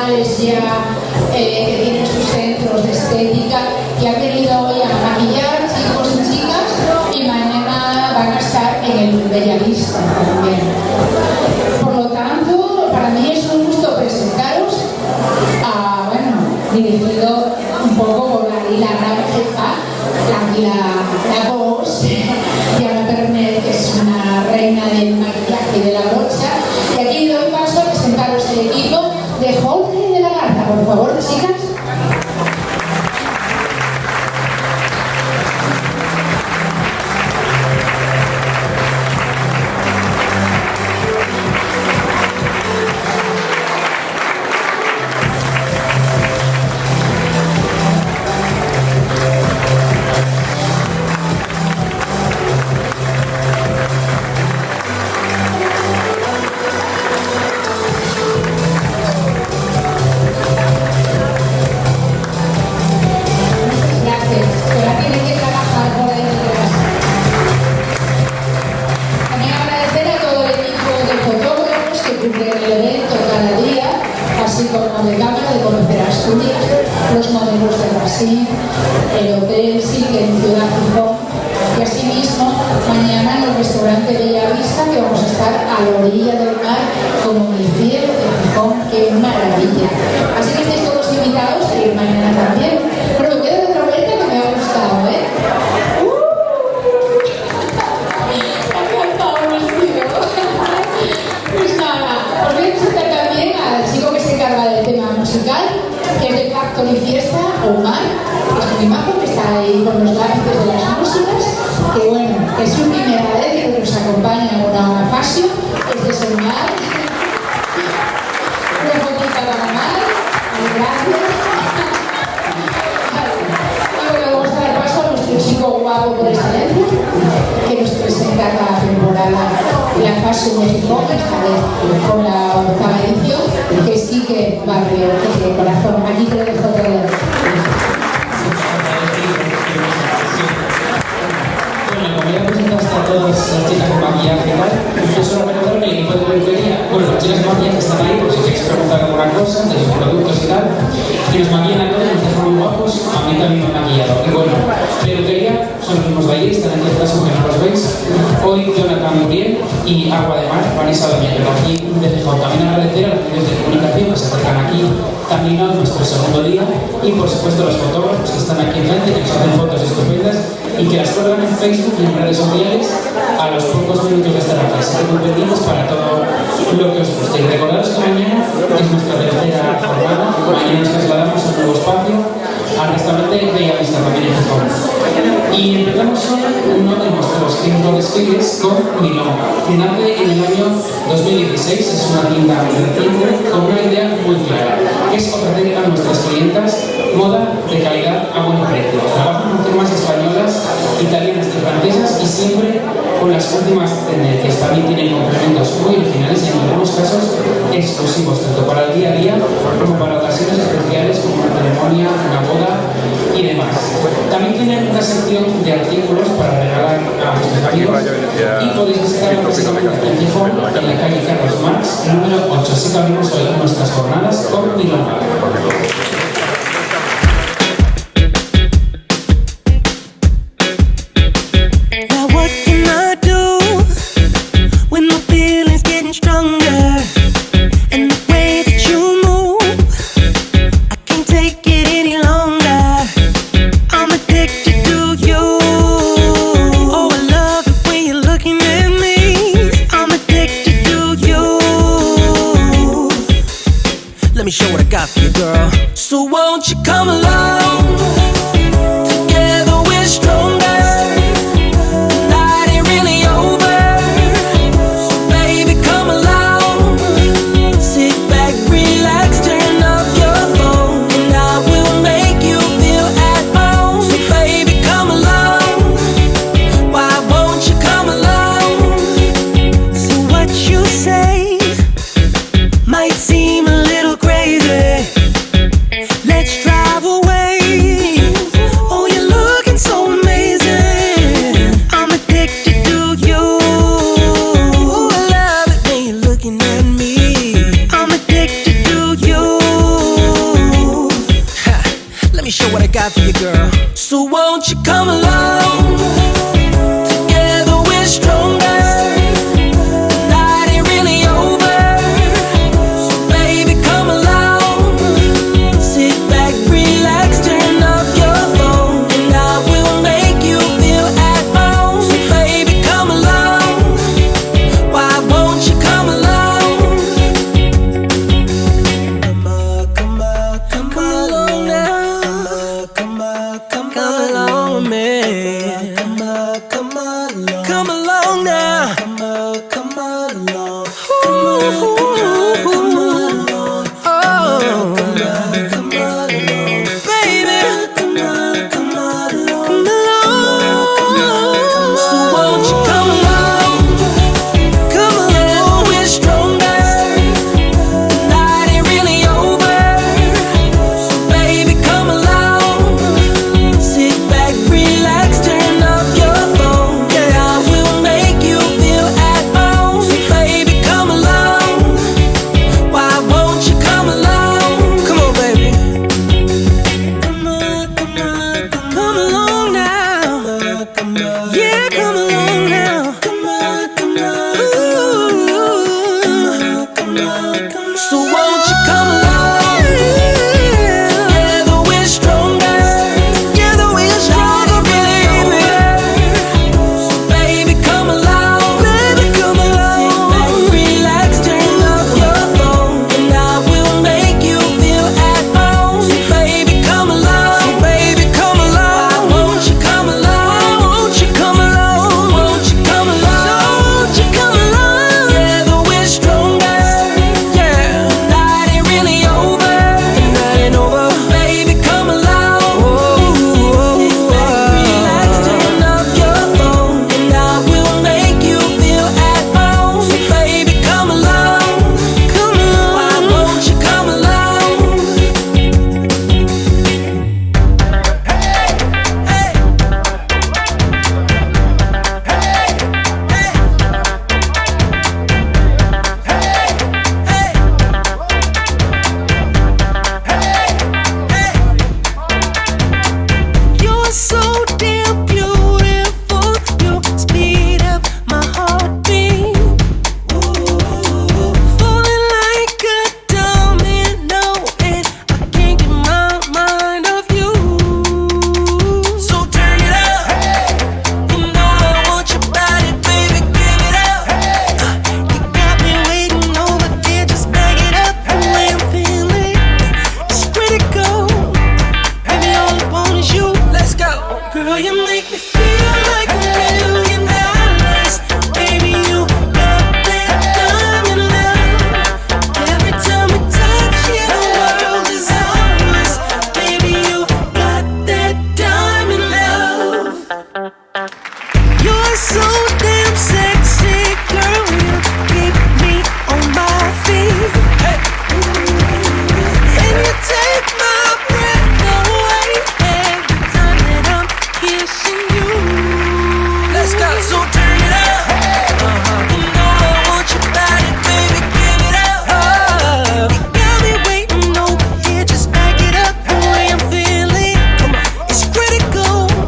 profesionales ya que tienen sus centros de estética, que han venido hoy a maquillar chicos y chicas y mañana van a estar en el Bellavista también. Por lo tanto, para mí es un gusto presentaros a, dirigido un poco por la gran jefa, la voz, Diana Pernet, que es una reina del maquillaje y de la brocha. Y aquí doy paso a presentaros el equipo de Jorge y de la Garza, por favor, chicas. Así como de cámara de Conocer Asturias, los modelos de Brasil, el hotel Sique en Ciudad Gijón y asimismo mañana en el restaurante Bellavista, que vamos a estar a la orilla del mar como el cielo de Gijón. ¡Qué maravilla! Así que estáis todos invitados a ir mañana también. Pero me quedo de otra vuelta que me ha gustado, ¿eh? Pues nada, os voy a presentar también al chico que se encarga del tema musical, que es de Factory Fiesta, Omar, que es muy majo, que está ahí con los lápices de las músicas, que bueno, es su primera vez que nos acompaña en una fashion, es de Omar. Una fotita para Omar, gracias. Y bueno, vamos a dar paso a nuestro chico guapo por excelencia, que nos presenta la temporada la fashion de Gijón, esta vez con la 8ª edición, que es Quique Barrio, de corazón. Aquí te lo dejo todo. Bueno, como ya presentaste a todas las chicas de maquillaje y tal, yo solo recordar que el equipo de peluquería, bueno, las chicas de maquillaje están ahí por si queréis preguntar alguna cosa de sus productos y tal, que nos maquillan a todos, nos dejan muy guapos, a mí también me han maquillado. Y bueno, peluquería son los mismos de allí, están en este caso que no los veis. Hoy Jonathan Muriel y Agua de Mar, Vanessa Domingo, aquí de Gijón. También agradecer a los medios de comunicación que se acercan aquí también a nuestro segundo día y por supuesto a los fotógrafos que están aquí enfrente, que nos hacen fotos estupendas y que las cuelgan en Facebook y en redes sociales a los pocos minutos de estar aquí. Así que muy pendientes para todo lo que os guste. Y recordaros que mañana es nuestra tercera jornada. Mañana nos trasladamos a un nuevo espacio, al restaurante Bellavista también en Gijón. Y empezamos hoy uno de nuestros 5 desfiles con Milonga, que nace en el año 2016. Es una tienda reciente con una idea muy clara, que es ofrecer a nuestras clientas moda de calidad a buen precio. Trabajan con firmas españolas, italianas y francesas y siempre con las últimas tendencias. También tienen complementos muy originales y en algunos casos exclusivos, tanto para el día a día como para ocasiones especiales como una ceremonia, una boda y demás. También tienen una sección de artículos para regalar a vuestros amigos y podéis visitar básicamente en Gijón, en la calle Carlos Marx, número 8. Así que abrimos hoy nuestras jornadas con Milonga. Let me show what I got for you, girl. make me feel like $1,000,000. Baby, you got that diamond love. Every time we touch, yeah, the world is ours. Baby, you got that diamond love.